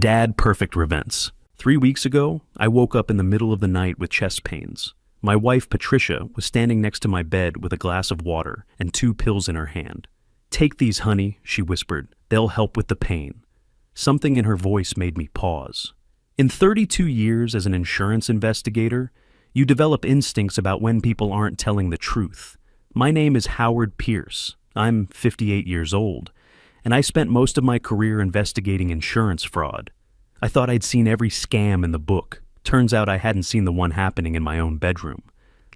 Dadperfectrevenge. 3 weeks ago, I woke up in the middle of the night with chest pains. My wife, Patricia, was standing next to my bed with a glass of water and 2 pills in her hand. "Take these, honey," she whispered. "They'll help with the pain." Something in her voice made me pause. In 32 years as an insurance investigator, you develop instincts about when people aren't telling the truth. My name is Howard Pierce. I'm 58 years old, and I spent most of my career investigating insurance fraud. I thought I'd seen every scam in the book. Turns out I hadn't seen the one happening in my own bedroom.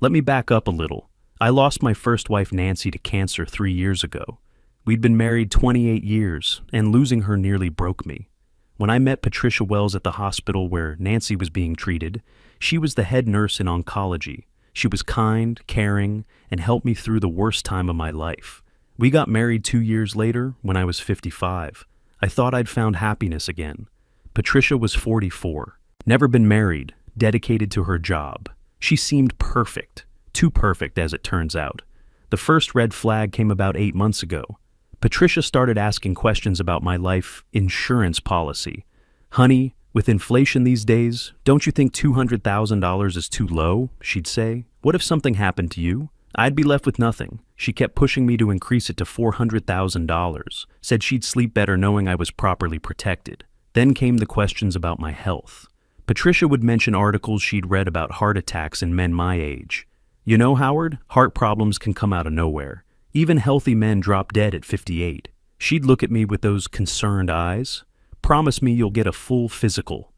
Let me back up a little. I lost my first wife Nancy to cancer 3 years ago. We'd been married 28 years, and losing her nearly broke me. When I met Patricia Wells at the hospital where Nancy was being treated, she was the head nurse in oncology. She was kind, caring, and helped me through the worst time of my life. We got married 2 years later when I was 55. I thought I'd found happiness again. Patricia was 44, never been married, dedicated to her job. She seemed perfect, too perfect as it turns out. The first red flag came about 8 months ago. Patricia started asking questions about my life insurance policy. "Honey, with inflation these days, don't you think $200,000 is too low?" she'd say. "What if something happened to you? I'd be left with nothing." She kept pushing me to increase it to $400,000, said she'd sleep better knowing I was properly protected. Then came the questions about my health. Patricia would mention articles she'd read about heart attacks in men my age. "You know, Howard, heart problems can come out of nowhere. Even healthy men drop dead at 58. She'd look at me with those concerned eyes. "Promise me you'll get a full physical."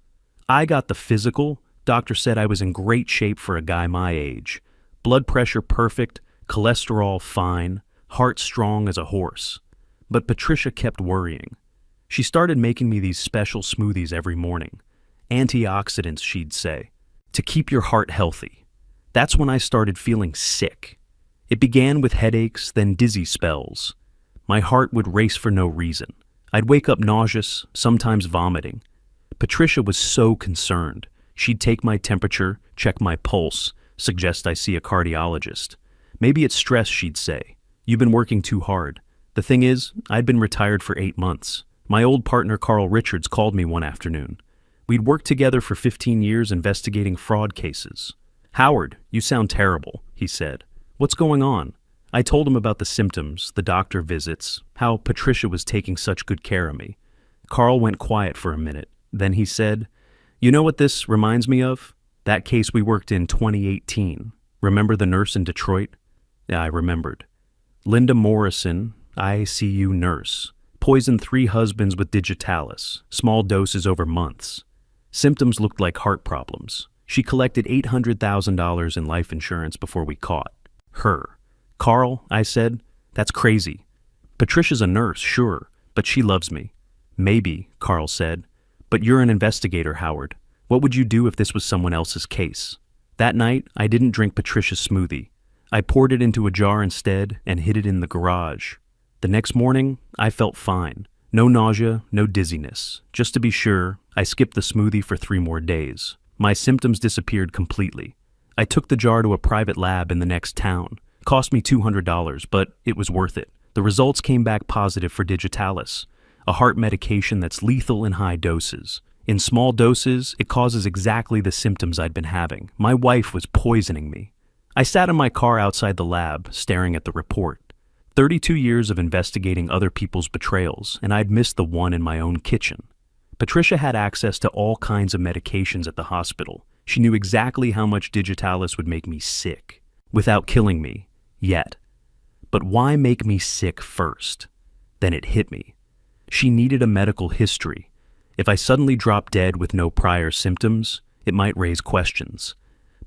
I got the physical. Doctor said I was in great shape for a guy my age. Blood pressure perfect, cholesterol fine, heart strong as a horse. But Patricia kept worrying. She started making me these special smoothies every morning. Antioxidants, she'd say, to keep your heart healthy. That's when I started feeling sick. It began with headaches, then dizzy spells. My heart would race for no reason. I'd wake up nauseous, sometimes vomiting. Patricia was so concerned. She'd take my temperature, check my pulse, suggest I see a cardiologist. "Maybe it's stress," she'd say. "You've been working too hard." The thing is, I'd been retired for 8 months. My old partner Carl Richards called me one afternoon. We'd worked together for 15 years investigating fraud cases. "Howard, you sound terrible," he said. "What's going on?" I told him about the symptoms, the doctor visits, how Patricia was taking such good care of me. Carl went quiet for a minute. Then he said, "You know what this reminds me of? That case we worked in 2018. Remember the nurse in Detroit?" Yeah, I remembered. Linda Morrison, ICU nurse. Poisoned 3 husbands with digitalis, small doses over months. Symptoms looked like heart problems. She collected $800,000 in life insurance before we caught her. "Carl," I said, "that's crazy. Patricia's a nurse, sure, but she loves me." "Maybe," Carl said, "but you're an investigator, Howard. What would you do if this was someone else's case?" That night, I didn't drink Patricia's smoothie. I poured it into a jar instead and hid it in the garage. The next morning, I felt fine. No nausea, no dizziness. Just to be sure, I skipped the smoothie for 3 more days. My symptoms disappeared completely. I took the jar to a private lab in the next town. It cost me $200, but it was worth it. The results came back positive for digitalis, a heart medication that's lethal in high doses. In small doses, it causes exactly the symptoms I'd been having. My wife was poisoning me. I sat in my car outside the lab, staring at the report. 32 years of investigating other people's betrayals, and I'd missed the one in my own kitchen. Patricia had access to all kinds of medications at the hospital. She knew exactly how much digitalis would make me sick, without killing me, yet. But why make me sick first? Then it hit me. She needed a medical history. If I suddenly dropped dead with no prior symptoms, it might raise questions.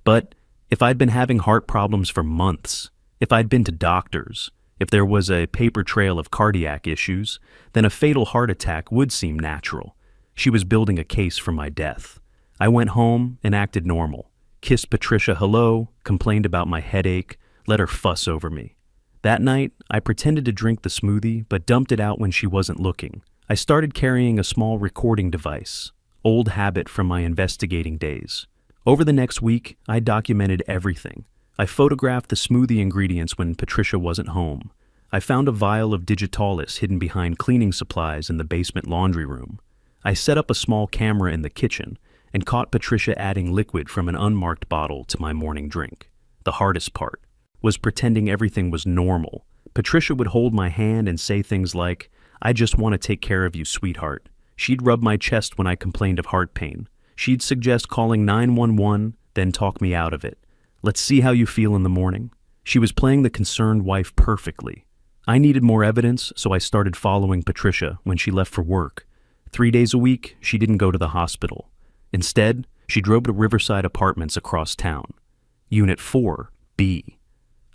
But if I'd been having heart problems for months, if I'd been to doctors, if there was a paper trail of cardiac issues, then a fatal heart attack would seem natural. She was building a case for my death. I went home and acted normal. Kissed Patricia hello, complained about my headache, let her fuss over me. That night, I pretended to drink the smoothie, but dumped it out when she wasn't looking. I started carrying a small recording device, old habit from my investigating days. Over the next week, I documented everything. I photographed the smoothie ingredients when Patricia wasn't home. I found a vial of digitalis hidden behind cleaning supplies in the basement laundry room. I set up a small camera in the kitchen and caught Patricia adding liquid from an unmarked bottle to my morning drink. The hardest part was pretending everything was normal. Patricia would hold my hand and say things like, "I just want to take care of you, sweetheart." She'd rub my chest when I complained of heart pain. She'd suggest calling 911, then talk me out of it. "Let's see how you feel in the morning." She was playing the concerned wife perfectly. I needed more evidence, so I started following Patricia when she left for work. 3 days a week, she didn't go to the hospital. Instead, she drove to Riverside Apartments across town. Unit 4, B.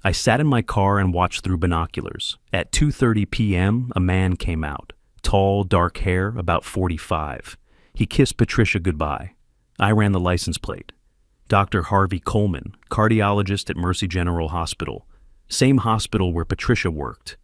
I sat in my car and watched through binoculars. At 2:30 p.m., a man came out. Tall, dark hair, about 45. He kissed Patricia goodbye. I ran the license plate. Dr. Harvey Coleman, cardiologist at Mercy General Hospital. Same hospital where Patricia worked.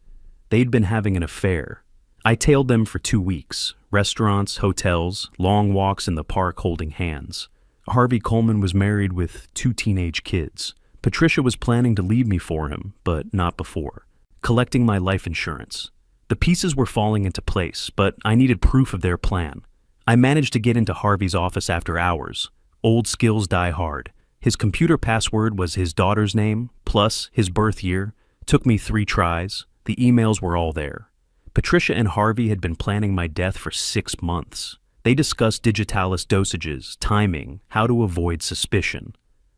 They'd been having an affair. I tailed them for 2 weeks. Restaurants, hotels, long walks in the park holding hands. Harvey Coleman was married with 2 teenage kids. Patricia was planning to leave me for him, but not before. Collecting my life insurance. The pieces were falling into place, but I needed proof of their plan. I managed to get into Harvey's office after hours. Old skills die hard. His computer password was his daughter's name, plus his birth year. Took me 3 tries. The emails were all there. Patricia and Harvey had been planning my death for 6 months. They discussed digitalis dosages, timing, how to avoid suspicion.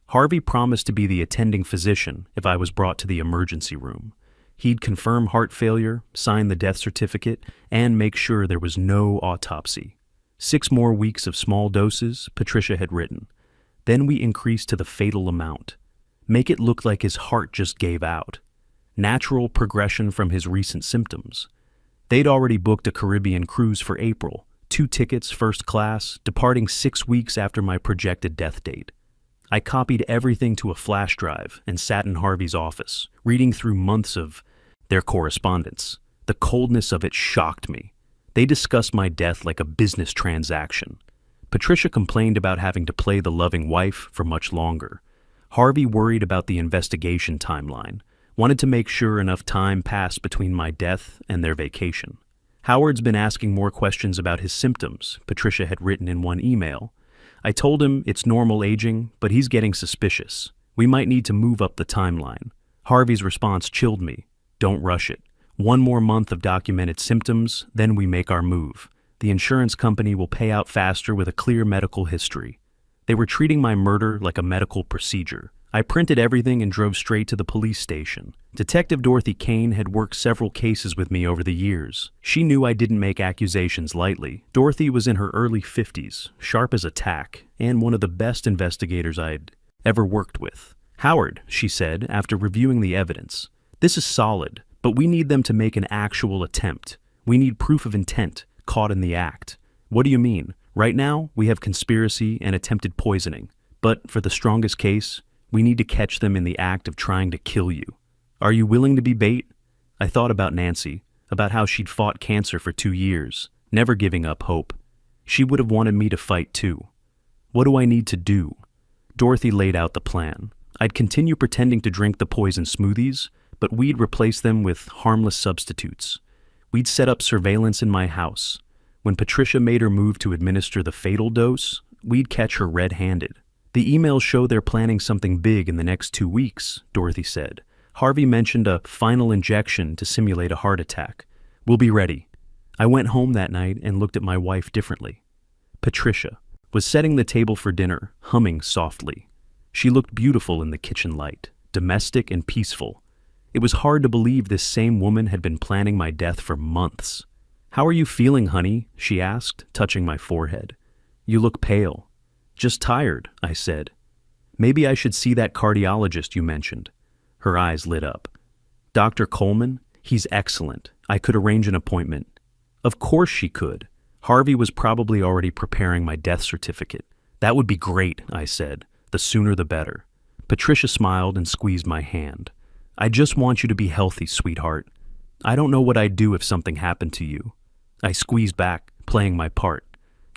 Harvey promised to be the attending physician if I was brought to the emergency room. He'd confirm heart failure, sign the death certificate, and make sure there was no autopsy. 6 more weeks of small doses, Patricia had written. Then we increased to the fatal amount. Make it look like his heart just gave out. Natural progression from his recent symptoms. They'd already booked a Caribbean cruise for April, 2 tickets, first class, departing 6 weeks after my projected death date. I copied everything to a flash drive and sat in Harvey's office, reading through months of their correspondence. The coldness of it shocked me. They discussed my death like a business transaction. Patricia complained about having to play the loving wife for much longer. Harvey worried about the investigation timeline, wanted to make sure enough time passed between my death and their vacation. Howard's been asking more questions about his symptoms, Patricia had written in one email. I told him it's normal aging, but he's getting suspicious. We might need to move up the timeline. Harvey's response chilled me. Don't rush it. 1 more month of documented symptoms, then we make our move. The insurance company will pay out faster with a clear medical history. They were treating my murder like a medical procedure. I printed everything and drove straight to the police station. Detective Dorothy Kane had worked several cases with me over the years. She knew I didn't make accusations lightly. Dorothy was in her early 50s, sharp as a tack, and one of the best investigators I'd ever worked with. "Howard," she said, after reviewing the evidence, "this is solid, but we need them to make an actual attempt. We need proof of intent, caught in the act." "What do you mean?" "Right now, we have conspiracy and attempted poisoning. But for the strongest case, we need to catch them in the act of trying to kill you. Are you willing to be bait?" I thought about Nancy, about how she'd fought cancer for 2 years, never giving up hope. She would have wanted me to fight too. What do I need to do? Dorothy laid out the plan. I'd continue pretending to drink the poison smoothies, but we'd replace them with harmless substitutes. We'd set up surveillance in my house. When Patricia made her move to administer the fatal dose, we'd catch her red-handed. "The emails show they're planning something big in the next 2 weeks, Dorothy said. Harvey mentioned a final injection to simulate a heart attack. We'll be ready." I went home that night and looked at my wife differently. Patricia was setting the table for dinner, humming softly. She looked beautiful in the kitchen light, domestic and peaceful. It was hard to believe this same woman had been planning my death for months. "How are you feeling, honey?" she asked, touching my forehead. "You look pale." "Just tired," I said. "Maybe I should see that cardiologist you mentioned." Her eyes lit up. "Dr. Coleman? He's excellent. I could arrange an appointment." Of course she could. Harvey was probably already preparing my death certificate. "That would be great," I said. "The sooner the better." Patricia smiled and squeezed my hand. "I just want you to be healthy, sweetheart. I don't know what I'd do if something happened to you." I squeezed back, playing my part.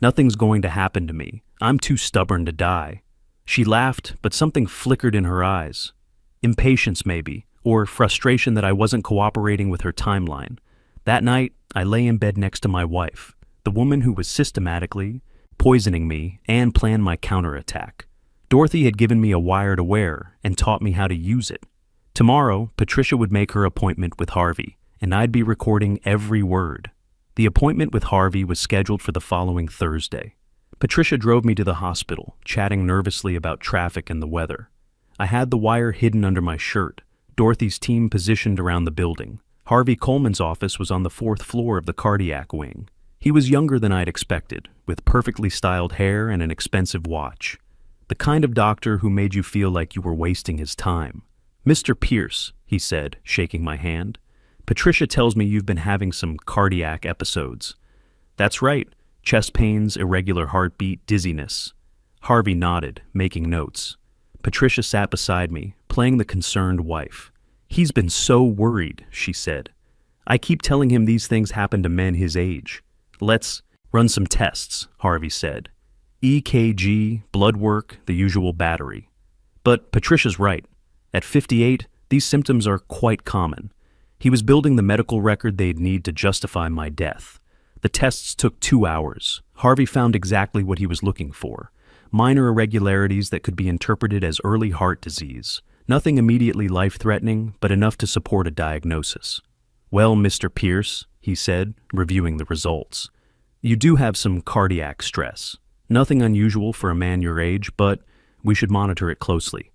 "Nothing's going to happen to me. I'm too stubborn to die." She laughed, but something flickered in her eyes. Impatience, maybe, or frustration that I wasn't cooperating with her timeline. That night, I lay in bed next to my wife. the woman who was systematically poisoning me and planned my counterattack. Dorothy had given me a wire to wear and taught me how to use it. Tomorrow, Patricia would make her appointment with Harvey, and I'd be recording every word. The appointment with Harvey was scheduled for the following Thursday. Patricia drove me to the hospital, chatting nervously about traffic and the weather. I had the wire hidden under my shirt, Dorothy's team positioned around the building. Harvey Coleman's office was on the 4th floor of the cardiac wing. He was younger than I'd expected, with perfectly styled hair and an expensive watch. The kind of doctor who made you feel like you were wasting his time. "Mr. Pierce," he said, shaking my hand, "Patricia tells me you've been having some cardiac episodes." "That's right. Chest pains, irregular heartbeat, dizziness." Harvey nodded, making notes. Patricia sat beside me, playing the concerned wife. "He's been so worried," she said. "I keep telling him these things happen to men his age." "Let's run some tests," Harvey said. "EKG, blood work, the usual battery." But Patricia's right. At 58, these symptoms are quite common. He was building the medical record they'd need to justify my death. The tests took 2 hours. Harvey found exactly what he was looking for. Minor irregularities that could be interpreted as early heart disease. Nothing immediately life-threatening, but enough to support a diagnosis. "Well, Mr. Pierce," he said, reviewing the results, "you do have some cardiac stress. Nothing unusual for a man your age, but we should monitor it closely."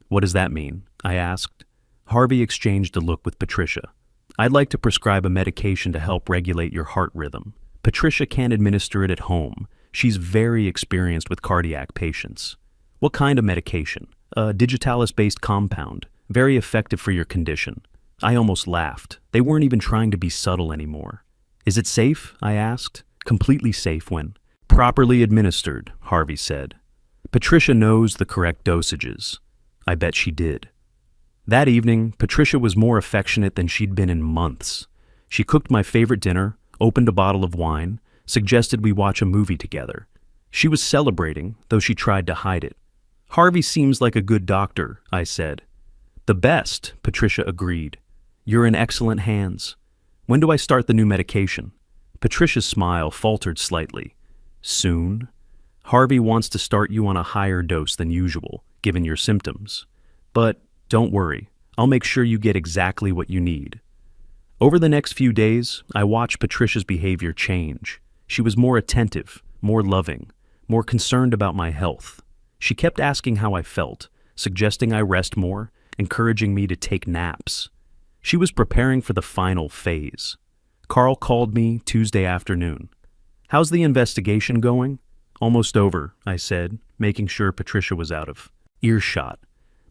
"What does that mean?" I asked. Harvey exchanged a look with Patricia. "I'd like to prescribe a medication to help regulate your heart rhythm. Patricia can't administer it at home. She's very experienced with cardiac patients." "What kind of medication?" "A digitalis-based compound, very effective for your condition." I almost laughed. They weren't even trying to be subtle anymore. "Is it safe?" I asked. "Completely safe when properly administered," Harvey said. "Patricia knows the correct dosages." I bet she did. That evening, Patricia was more affectionate than she'd been in months. She cooked my favorite dinner, opened a bottle of wine, suggested we watch a movie together. She was celebrating, though she tried to hide it. "Harvey seems like a good doctor," I said. "The best," Patricia agreed. "You're in excellent hands. When do I start the new medication?" Patricia's smile faltered slightly. "Soon. Harvey wants to start you on a higher dose than usual, given your symptoms. But don't worry, I'll make sure you get exactly what you need." Over the next few days, I watched Patricia's behavior change. She was more attentive, more loving, more concerned about my health. She kept asking how I felt, suggesting I rest more, encouraging me to take naps. She was preparing for the final phase. Carl called me Tuesday afternoon. "How's the investigation going?" "Almost over," I said, making sure Patricia was out of earshot.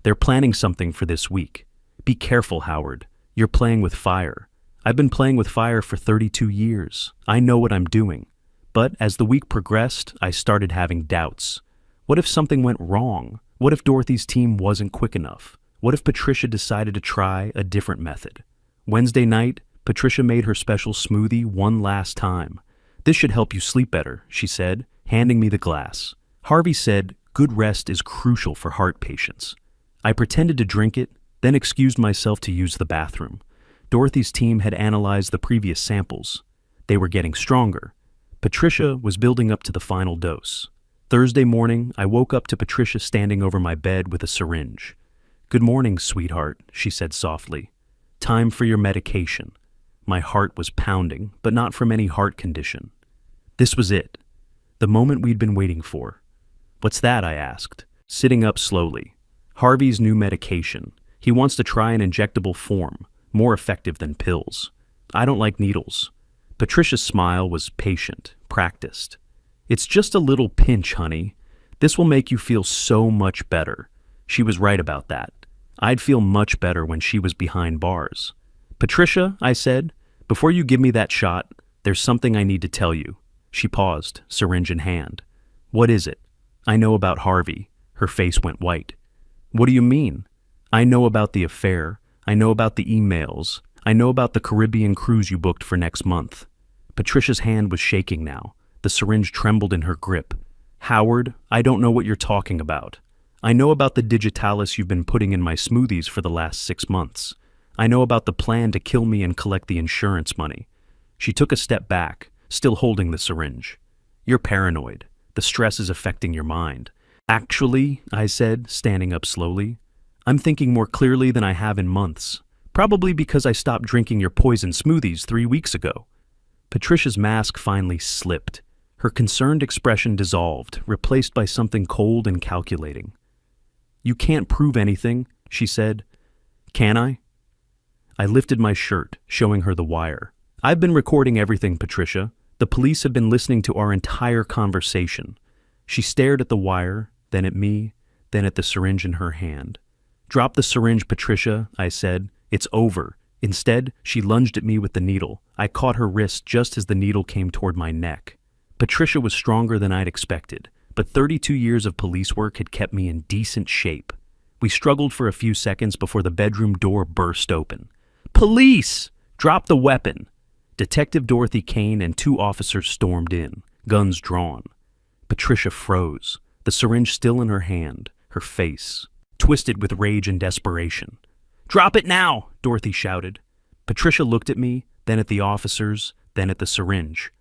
"They're planning something for this week. Be careful, Howard. You're playing with fire. I've been playing with fire for 32 years. I know what I'm doing." But as the week progressed, I started having doubts. What if something went wrong? What if Dorothy's team wasn't quick enough? What if Patricia decided to try a different method? Wednesday night, Patricia made her special smoothie one last time. "This should help you sleep better," she said, handing me the glass. Harvey said, "Good rest is crucial for heart patients." I pretended to drink it, then excused myself to use the bathroom. Dorothy's team had analyzed the previous samples. They were getting stronger. Patricia was building up to the final dose. Thursday morning, I woke up to Patricia standing over my bed with a syringe. "Good morning, sweetheart," she said softly. "Time for your medication." My heart was pounding, but not from any heart condition. This was it. The moment we'd been waiting for. "What's that?" I asked, sitting up slowly. "Harvey's new medication. He wants to try an injectable form, more effective than pills. I don't like needles." Patricia's smile was patient, practiced. "It's just a little pinch, honey. This will make you feel so much better." She was right about that. I'd feel much better when she was behind bars. "Patricia," I said, "before you give me that shot, there's something I need to tell you." She paused, syringe in hand. "What is it?" "I know about Harvey." Her face went white. "What do you mean?" "I know about the affair. I know about the emails. I know about the Caribbean cruise you booked for next month." Patricia's hand was shaking now. The syringe trembled in her grip. "Howard, I don't know what you're talking about. I know about the digitalis you've been putting in my smoothies for the last 6 months. I know about the plan to kill me and collect the insurance money." She took a step back, still holding the syringe. You're paranoid. The stress is affecting your mind. Actually, I said, standing up slowly, I'm thinking more clearly than I have in months. Probably because I stopped drinking your poison smoothies 3 weeks ago. Patricia's mask finally slipped. Her concerned expression dissolved, replaced by something cold and calculating. You can't prove anything, she said. Can I? I lifted my shirt, showing her the wire. I've been recording everything, Patricia. The police have been listening to our entire conversation. She stared at the wire, then at me, then at the syringe in her hand. Drop the syringe, Patricia, I said. It's over. Instead, she lunged at me with the needle. I caught her wrist just as the needle came toward my neck. Patricia was stronger than I'd expected, but 32 years of police work had kept me in decent shape. We struggled for a few seconds before the bedroom door burst open. Police! Drop the weapon! Detective Dorothy Kane and 2 officers stormed in, guns drawn. Patricia froze, the syringe still in her hand, her face twisted with rage and desperation. Drop it now, Dorothy shouted. Patricia looked at me, then at the officers, then at the syringe.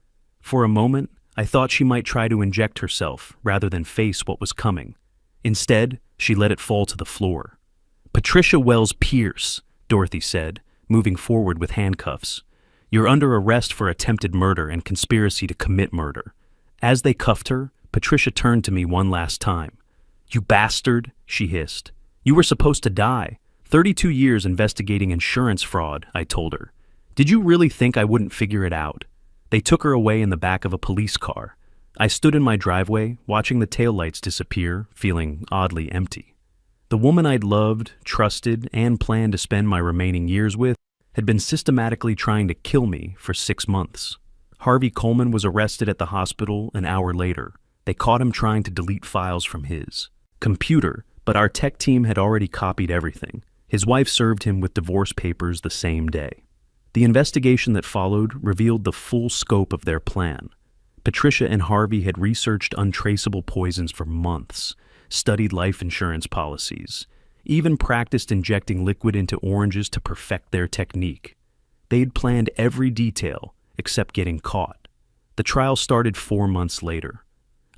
For a moment, I thought she might try to inject herself rather than face what was coming. Instead, she let it fall to the floor. Patricia Wells Pierce, Dorothy said, moving forward with handcuffs. You're under arrest for attempted murder and conspiracy to commit murder. As they cuffed her, Patricia turned to me one last time. You bastard, she hissed. You were supposed to die. 32 years investigating insurance fraud, I told her. Did you really think I wouldn't figure it out? They took her away in the back of a police car. I stood in my driveway, watching the taillights disappear, feeling oddly empty. The woman I'd loved, trusted, and planned to spend my remaining years with had been systematically trying to kill me for 6 months. Harvey Coleman was arrested at the hospital an hour later. They caught him trying to delete files from his computer, but our tech team had already copied everything. His wife served him with divorce papers the same day. The investigation that followed revealed the full scope of their plan. Patricia and Harvey had researched untraceable poisons for months, studied life insurance policies, even practiced injecting liquid into oranges to perfect their technique. They'd planned every detail except getting caught. The trial started 4 months later.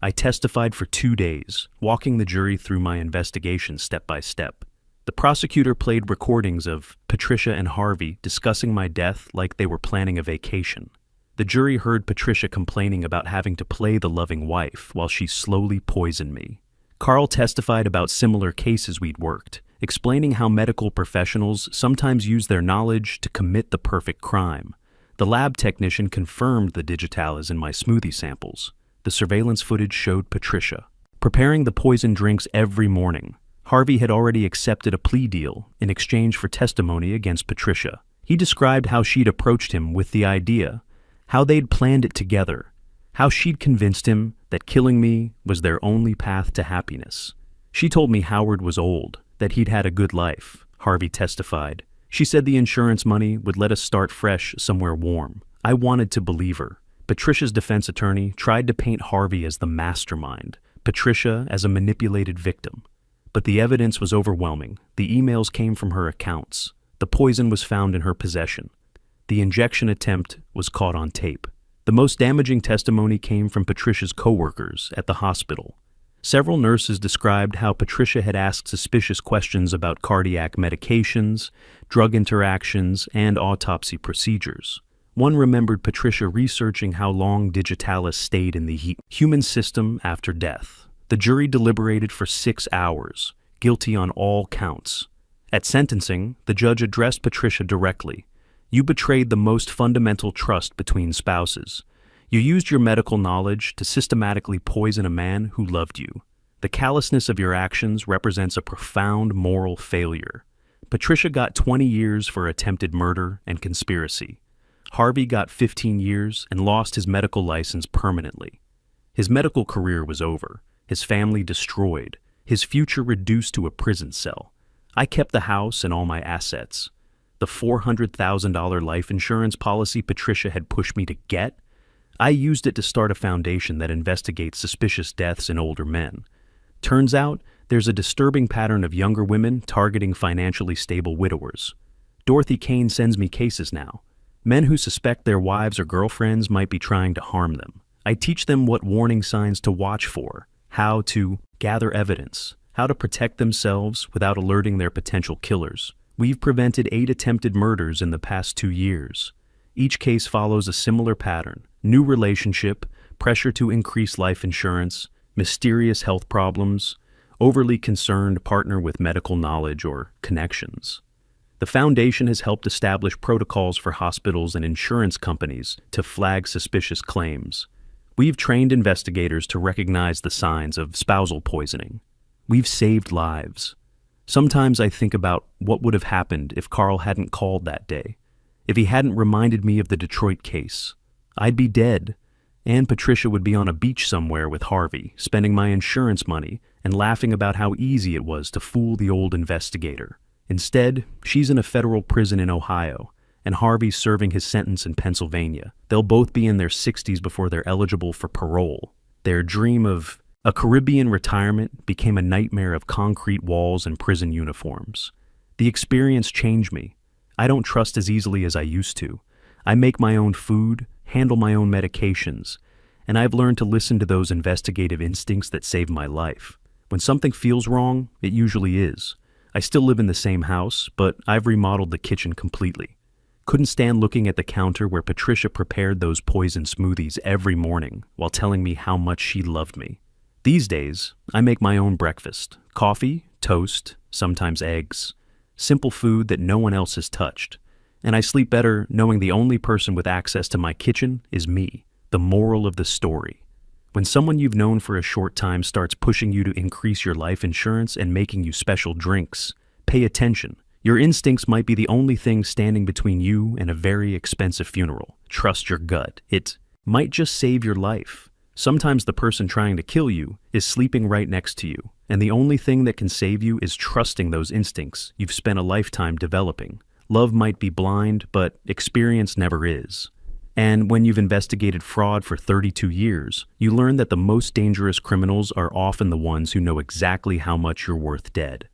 I testified for 2 days, walking the jury through my investigation step by step. The prosecutor played recordings of Patricia and Harvey discussing my death like they were planning a vacation. The jury heard Patricia complaining about having to play the loving wife while she slowly poisoned me. Carl testified about similar cases we'd worked, explaining how medical professionals sometimes use their knowledge to commit the perfect crime. The lab technician confirmed the digitalis in my smoothie samples. The surveillance footage showed Patricia preparing the poison drinks every morning. Harvey had already accepted a plea deal in exchange for testimony against Patricia. He described how she'd approached him with the idea, how they'd planned it together, how she'd convinced him that killing me was their only path to happiness. She told me Howard was old, that he'd had a good life, Harvey testified. She said the insurance money would let us start fresh somewhere warm. I wanted to believe her. Patricia's defense attorney tried to paint Harvey as the mastermind, Patricia as a manipulated victim. But the evidence was overwhelming. The emails came from her accounts. The poison was found in her possession. The injection attempt was caught on tape. The most damaging testimony came from Patricia's coworkers at the hospital. Several nurses described how Patricia had asked suspicious questions about cardiac medications, drug interactions, and autopsy procedures. One remembered Patricia researching how long digitalis stayed in the human system after death. The jury deliberated for 6 hours, guilty on all counts. At sentencing, the judge addressed Patricia directly. You betrayed the most fundamental trust between spouses. You used your medical knowledge to systematically poison a man who loved you. The callousness of your actions represents a profound moral failure. Patricia got 20 years for attempted murder and conspiracy. Harvey got 15 years and lost his medical license permanently. His medical career was over, his family destroyed, his future reduced to a prison cell. I kept the house and all my assets. The $400,000 life insurance policy Patricia had pushed me to get, I used it to start a foundation that investigates suspicious deaths in older men. Turns out, there's a disturbing pattern of younger women targeting financially stable widowers. Dorothy Kane sends me cases now. Men who suspect their wives or girlfriends might be trying to harm them. I teach them what warning signs to watch for, how to gather evidence, how to protect themselves without alerting their potential killers. We've prevented 8 attempted murders in the past 2 years. Each case follows a similar pattern: new relationship, pressure to increase life insurance, mysterious health problems, overly concerned partner with medical knowledge or connections. The foundation has helped establish protocols for hospitals and insurance companies to flag suspicious claims. We've trained investigators to recognize the signs of spousal poisoning. We've saved lives. Sometimes I think about what would have happened if Carl hadn't called that day, if he hadn't reminded me of the Detroit case. I'd be dead, and Patricia would be on a beach somewhere with Harvey, spending my insurance money and laughing about how easy it was to fool the old investigator. Instead, she's in a federal prison in Ohio, and Harvey's serving his sentence in Pennsylvania. They'll both be in their 60s before they're eligible for parole. Their dream of a Caribbean retirement became a nightmare of concrete walls and prison uniforms. The experience changed me. I don't trust as easily as I used to. I make my own food, handle my own medications, and I've learned to listen to those investigative instincts that saved my life. When something feels wrong, it usually is. I still live in the same house, but I've remodeled the kitchen completely. Couldn't stand looking at the counter where Patricia prepared those poison smoothies every morning while telling me how much she loved me. These days, I make my own breakfast: coffee, toast, sometimes eggs. Simple food that no one else has touched. And I sleep better knowing the only person with access to my kitchen is me. The moral of the story: when someone you've known for a short time starts pushing you to increase your life insurance and making you special drinks, pay attention. Your instincts might be the only thing standing between you and a very expensive funeral. Trust your gut. It might just save your life. Sometimes the person trying to kill you is sleeping right next to you, and the only thing that can save you is trusting those instincts you've spent a lifetime developing. Love might be blind, but experience never is. And when you've investigated fraud for 32 years, you learn that the most dangerous criminals are often the ones who know exactly how much you're worth dead.